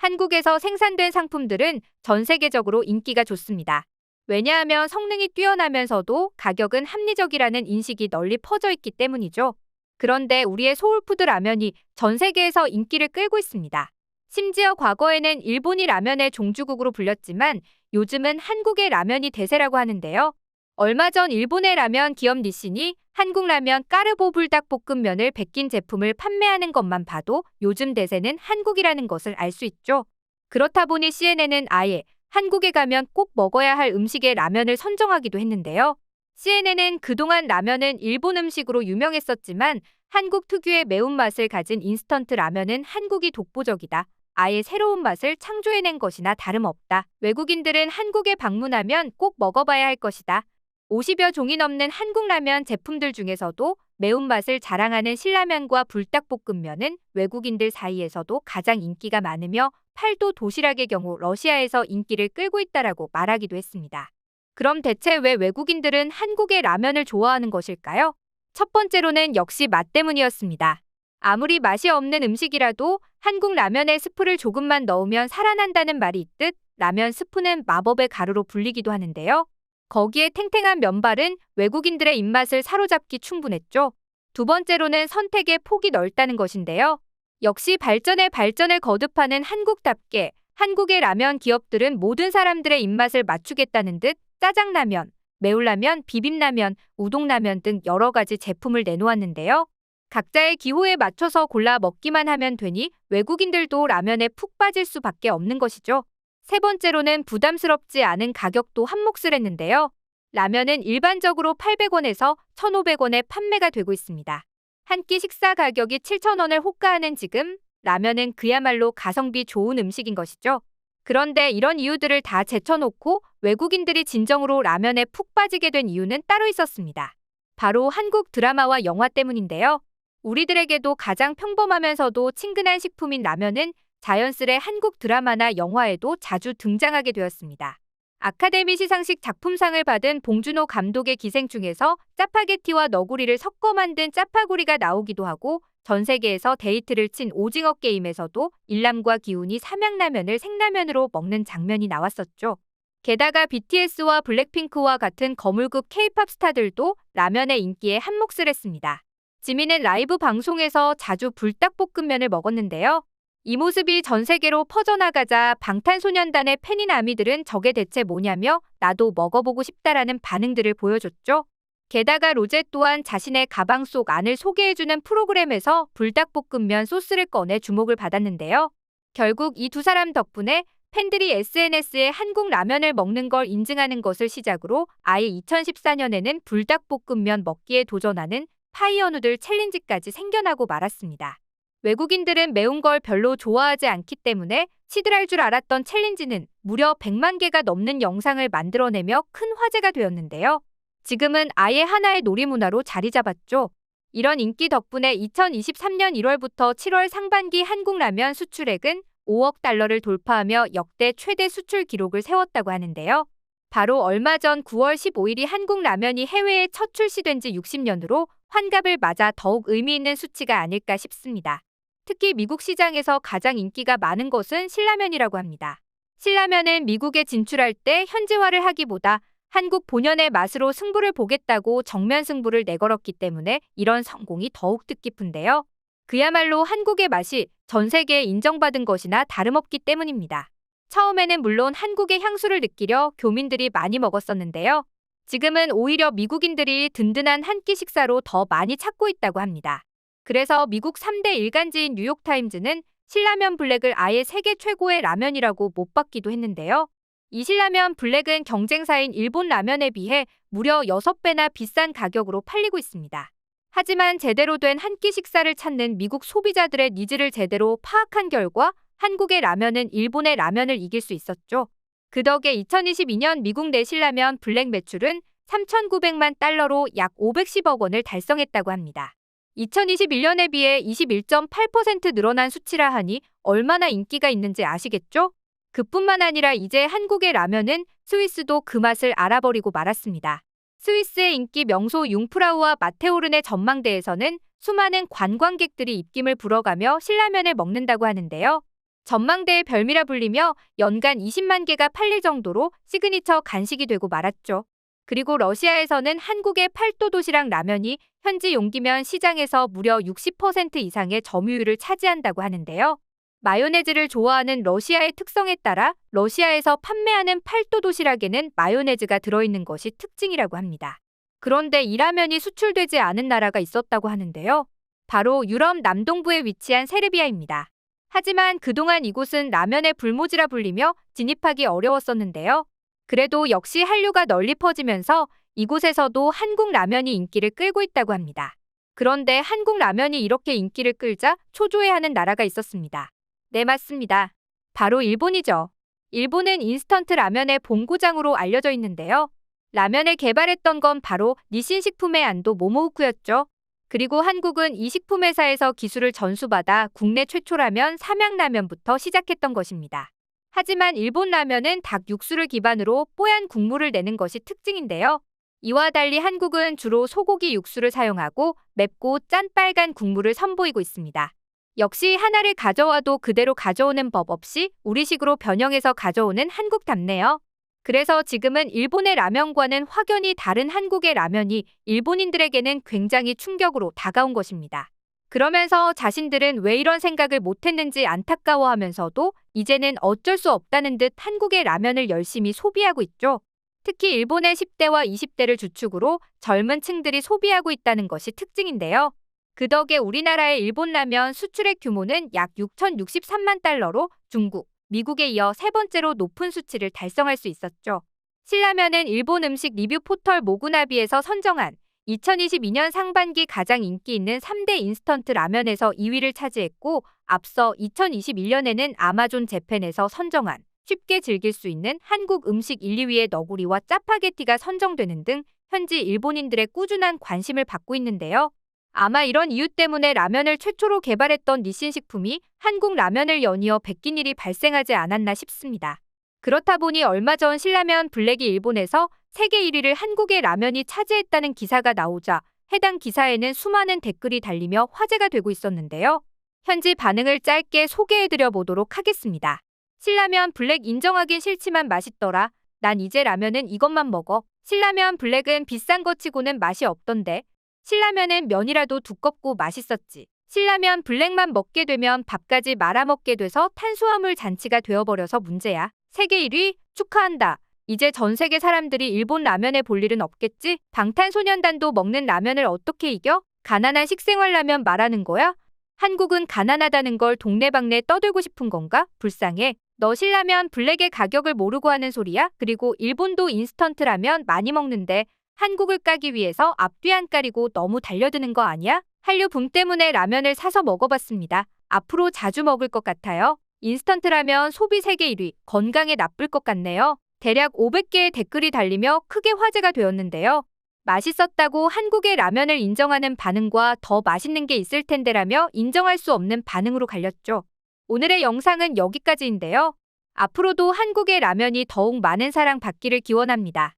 한국에서 생산된 상품들은 전 세계적으로 인기가 좋습니다. 왜냐하면 성능이 뛰어나면서도 가격은 합리적이라는 인식이 널리 퍼져 있기 때문이죠. 그런데 우리의 소울푸드 라면이 전 세계에서 인기를 끌고 있습니다. 심지어 과거에는 일본이 라면의 종주국으로 불렸지만 요즘은 한국의 라면이 대세라고 하는데요. 얼마 전 일본의 라면 기업 니신이 한국 라면 까르보 불닭볶음면을 베낀 제품을 판매하는 것만 봐도 요즘 대세는 한국이라는 것을 알 수 있죠. 그렇다 보니 CNN은 아예 한국에 가면 꼭 먹어야 할 음식의 라면을 선정하기도 했는데요. CNN은 그동안 라면은 일본 음식으로 유명했었지만 한국 특유의 매운맛을 가진 인스턴트 라면은 한국이 독보적이다. 아예 새로운 맛을 창조해낸 것이나 다름없다. 외국인들은 한국에 방문하면 꼭 먹어봐야 할 것이다. 50여 종이 넘는 한국 라면 제품들 중에서도 매운맛을 자랑하는 신라면과 불닭볶음면은 외국인들 사이에서도 가장 인기가 많으며 팔도 도시락의 경우 러시아에서 인기를 끌고 있다라고 말하기도 했습니다. 그럼 대체 왜 외국인들은 한국의 라면을 좋아하는 것일까요? 첫 번째로는 역시 맛 때문이었습니다. 아무리 맛이 없는 음식이라도 한국 라면에 스프를 조금만 넣으면 살아난다는 말이 있듯 라면 스프는 마법의 가루로 불리기도 하는데요. 거기에 탱탱한 면발은 외국인들의 입맛을 사로잡기 충분했죠. 두 번째로는 선택의 폭이 넓다는 것인데요. 역시 발전에 발전을 거듭하는 한국답게 한국의 라면 기업들은 모든 사람들의 입맛을 맞추겠다는 듯 짜장라면, 매울라면, 비빔라면, 우동라면 등 여러 가지 제품을 내놓았는데요. 각자의 기호에 맞춰서 골라 먹기만 하면 되니 외국인들도 라면에 푹 빠질 수밖에 없는 것이죠. 세 번째로는 부담스럽지 않은 가격도 한몫을 했는데요. 라면은 일반적으로 800원에서 1,500원에 판매가 되고 있습니다. 한 끼 식사 가격이 7,000원을 호가하는 지금 라면은 그야말로 가성비 좋은 음식인 것이죠. 그런데 이런 이유들을 다 제쳐놓고 외국인들이 진정으로 라면에 푹 빠지게 된 이유는 따로 있었습니다. 바로 한국 드라마와 영화 때문인데요. 우리들에게도 가장 평범하면서도 친근한 식품인 라면은 자연스레 한국 드라마나 영화에도 자주 등장하게 되었습니다. 아카데미 시상식 작품상을 받은 봉준호 감독의 기생충에서 짜파게티와 너구리를 섞어 만든 짜파구리가 나오기도 하고 전 세계에서 데이트를 친 오징어 게임에서도 일남과 기훈이 삼양라면을 생라면으로 먹는 장면이 나왔었죠. 게다가 BTS와 블랙핑크와 같은 거물급 K-팝 스타들도 라면의 인기에 한몫을 했습니다. 지민은 라이브 방송에서 자주 불닭볶음면을 먹었는데요. 이 모습이 전 세계로 퍼져나가자 방탄소년단의 팬인 아미들은 저게 대체 뭐냐며 나도 먹어보고 싶다라는 반응들을 보여줬죠. 게다가 로제 또한 자신의 가방 속 안을 소개해주는 프로그램에서 불닭볶음면 소스를 꺼내 주목을 받았는데요. 결국 이 두 사람 덕분에 팬들이 SNS에 한국 라면을 먹는 걸 인증하는 것을 시작으로 아예 2014년에는 불닭볶음면 먹기에 도전하는 파이어누들 챌린지까지 생겨나고 말았습니다. 외국인들은 매운 걸 별로 좋아하지 않기 때문에 시들할 줄 알았던 챌린지는 무려 100만 개가 넘는 영상을 만들어내며 큰 화제가 되었는데요. 지금은 아예 하나의 놀이문화로 자리 잡았죠. 이런 인기 덕분에 2023년 1월부터 7월 상반기 한국 라면 수출액은 5억 달러를 돌파하며 역대 최대 수출 기록을 세웠다고 하는데요. 바로 얼마 전 9월 15일이 한국 라면이 해외에 첫 출시된 지 60년으로 환갑을 맞아 더욱 의미 있는 수치가 아닐까 싶습니다. 특히 미국 시장에서 가장 인기가 많은 것은 신라면이라고 합니다. 신라면은 미국에 진출할 때 현지화를 하기보다 한국 본연의 맛으로 승부를 보겠다고 정면 승부를 내걸었기 때문에 이런 성공이 더욱 뜻깊은데요. 그야말로 한국의 맛이 전 세계에 인정받은 것이나 다름없기 때문입니다. 처음에는 물론 한국의 향수를 느끼려 교민들이 많이 먹었었는데요. 지금은 오히려 미국인들이 든든한 한 끼 식사로 더 많이 찾고 있다고 합니다. 그래서 미국 3대 일간지인 뉴욕타임즈는 신라면 블랙을 아예 세계 최고의 라면이라고 못 받기도 했는데요. 이 신라면 블랙은 경쟁사인 일본 라면에 비해 무려 6배나 비싼 가격으로 팔리고 있습니다. 하지만 제대로 된 한 끼 식사를 찾는 미국 소비자들의 니즈를 제대로 파악한 결과 한국의 라면은 일본의 라면을 이길 수 있었죠. 그 덕에 2022년 미국 내 신라면 블랙 매출은 3,900만 달러로 약 510억 원을 달성했다고 합니다. 2021년에 비해 21.8% 늘어난 수치라 하니 얼마나 인기가 있는지 아시겠죠? 그뿐만 아니라 이제 한국의 라면은 스위스도 그 맛을 알아버리고 말았습니다. 스위스의 인기 명소 융프라우와 마테오른의 전망대에서는 수많은 관광객들이 입김을 불어가며 신라면을 먹는다고 하는데요. 전망대의 별미라 불리며 연간 20만 개가 팔릴 정도로 시그니처 간식이 되고 말았죠. 그리고 러시아에서는 한국의 팔도 도시락 라면이 현지 용기면 시장에서 무려 60% 이상의 점유율을 차지한다고 하는데요. 마요네즈를 좋아하는 러시아의 특성에 따라 러시아에서 판매하는 팔도 도시락에는 마요네즈가 들어있는 것이 특징이라고 합니다. 그런데 이 라면이 수출되지 않은 나라가 있었다고 하는데요. 바로 유럽 남동부에 위치한 세르비아입니다. 하지만 그동안 이곳은 라면의 불모지라 불리며 진입하기 어려웠었는데요. 그래도 역시 한류가 널리 퍼지면서 이곳에서도 한국 라면이 인기를 끌고 있다고 합니다. 그런데 한국 라면이 이렇게 인기를 끌자 초조해하는 나라가 있었습니다. 네, 맞습니다. 바로 일본이죠. 일본은 인스턴트 라면의 본고장으로 알려져 있는데요. 라면을 개발했던 건 바로 니신식품의 안도 모모후쿠였죠. 그리고 한국은 이 식품회사에서 기술을 전수받아 국내 최초 라면 삼양라면부터 시작했던 것입니다. 하지만 일본 라면은 닭 육수를 기반으로 뽀얀 국물을 내는 것이 특징인데요. 이와 달리 한국은 주로 소고기 육수를 사용하고 맵고 짠 빨간 국물을 선보이고 있습니다. 역시 하나를 가져와도 그대로 가져오는 법 없이 우리식으로 변형해서 가져오는 한국답네요. 그래서 지금은 일본의 라면과는 확연히 다른 한국의 라면이 일본인들에게는 굉장히 충격으로 다가온 것입니다. 그러면서 자신들은 왜 이런 생각을 못했는지 안타까워하면서도 이제는 어쩔 수 없다는 듯 한국의 라면을 열심히 소비하고 있죠. 특히 일본의 10대와 20대를 주축으로 젊은 층들이 소비하고 있다는 것이 특징인데요. 그 덕에 우리나라의 일본 라면 수출액 규모는 약 6,063만 달러로 중국, 미국에 이어 세 번째로 높은 수치를 달성할 수 있었죠. 신라면은 일본 음식 리뷰 포털 모구나비에서 선정한 2022년 상반기 가장 인기 있는 3대 인스턴트 라면에서 2위를 차지했고, 앞서 2021년에는 아마존 재팬에서 선정한 쉽게 즐길 수 있는 한국 음식 1, 2위에 너구리와 짜파게티가 선정되는 등 현지 일본인들의 꾸준한 관심을 받고 있는데요. 아마 이런 이유 때문에 라면을 최초로 개발했던 니신식품이 한국 라면을 연이어 베낀 일이 발생하지 않았나 싶습니다. 그렇다 보니 얼마 전 신라면 블랙이 일본에서 세계 1위를 한국의 라면이 차지했다는 기사가 나오자 해당 기사에는 수많은 댓글이 달리며 화제가 되고 있었는데요. 현지 반응을 짧게 소개해드려 보도록 하겠습니다. 신라면 블랙 인정하긴 싫지만 맛있더라. 난 이제 라면은 이것만 먹어. 신라면 블랙은 비싼 거 치고는 맛이 없던데. 신라면은 면이라도 두껍고 맛있었지. 신라면 블랙만 먹게 되면 밥까지 말아먹게 돼서 탄수화물 잔치가 되어버려서 문제야. 세계 1위 축하한다. 이제 전 세계 사람들이 일본 라면에 볼 일은 없겠지? 방탄소년단도 먹는 라면을 어떻게 이겨? 가난한 식생활 라면 말하는 거야? 한국은 가난하다는 걸 동네방네 떠들고 싶은 건가? 불쌍해. 너 신라면 블랙의 가격을 모르고 하는 소리야? 그리고 일본도 인스턴트 라면 많이 먹는데 한국을 까기 위해서 앞뒤 안 가리고 너무 달려드는 거 아니야? 한류 붐 때문에 라면을 사서 먹어봤습니다. 앞으로 자주 먹을 것 같아요. 인스턴트 라면 소비 세계 1위, 건강에 나쁠 것 같네요. 대략 500개의 댓글이 달리며 크게 화제가 되었는데요. 맛있었다고 한국의 라면을 인정하는 반응과 더 맛있는 게 있을 텐데라며 인정할 수 없는 반응으로 갈렸죠. 오늘의 영상은 여기까지인데요. 앞으로도 한국의 라면이 더욱 많은 사랑 받기를 기원합니다.